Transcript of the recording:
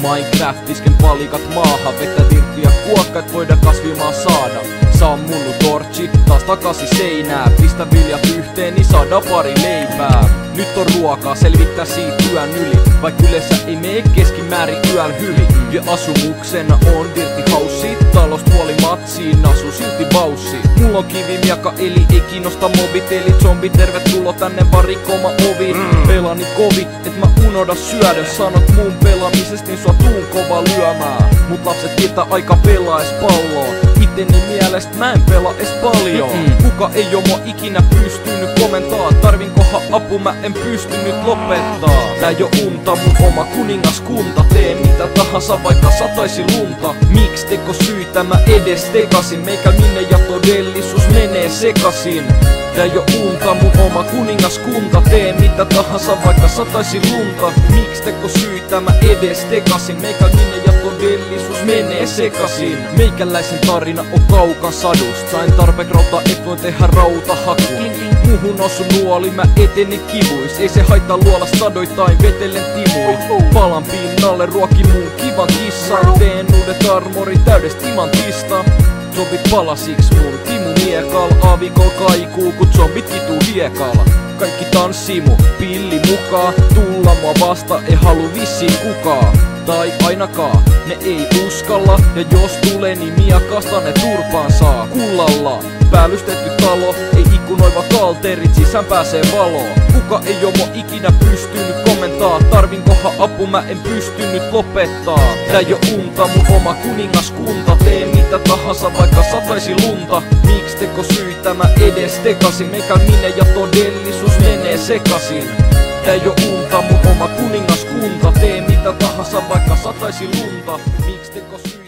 Minecraft isken palikat maahan, vettä dirttiä kuokka, et voida kasvimaa saada. Saa munnu torchi, taas takaisin seinää, pistä viljat yhteen, niin saada pari leipää. Nyt on ruokaa, selvittää siitä yön yli, vaik yleensä ei mee keskimäärin yön hyvin. Ja asumuksena on dirtti haussi, talosta puoli matsiin, asu silti baussi. Mulla on kivimiaka, eli ei kiinnosta mobit, eli zombi, tervetuloa tänne vaan rikkoma ovi. Pelani kovi, et mä unohda syödä, sanot mun pelaamisesta, niin sua tuun kova lyömään. Mut lapset tietää aika pelaa es palloon, iteni mielestä mä en pelaa es paljon. Kuka ei oo mua ikinä pystynyt komentaa, tarvinkohan apu, mä en pystynyt lopettaa. Tää ei oo unta, mun oma kuningaskunta, tee mitä tahansa vaikka sataisi lunta. Miks teko syitä mä edes tekasin, meikä minne ja todellisuus menee sekasin. Tää ei oo unta, mun oma kuningaskunta, tee mitä tahansa vaikka sataisi lunta. Miks teko syitä mä edes tekasin, meikä minne ja todellisuus menee sekasin. Meikäläisen tarina on kaukan sadust, sain tarpeek rautaa, et voin tehdä rautahakuun. Muhun osu nuoli, mä etenen kivuis, ei se haittaa luolla sadoittain vetellen timui. Palan pinnalle, ruoki mun kivan kissan, teen uudet armori täydestä timantista. Zombit palasiks mun timu miekal, aavikol kaikuu kun zombit kituu hiekalla. Kaikki tanssii mun pilli mukaan, tulla mua vasta ei halu vissiin kukaan. Tai ainakaan ne ei uskalla, ja jos tulee niin miakasta ne turpaan saa. Kullalla päällystetty talo, ei ikkunoiva kalterit, sisään pääsee valoon. Kuka ei oo mua ikinä pystynyt komentaa, tarvinkohan apu, mä en pystynyt lopettaa. Tää ei oo unta, mun oma kuningaskunta, tee mitä tahansa vaikka sataisi lunta. Miks teko syitä mä edes tekasin, meikä minne ja todellisuus menee sekasin. Tää ei oo unta, mun oma kuningaskunta, tee mitä tahansa vaikka sataisi lunta. Miks teko syitä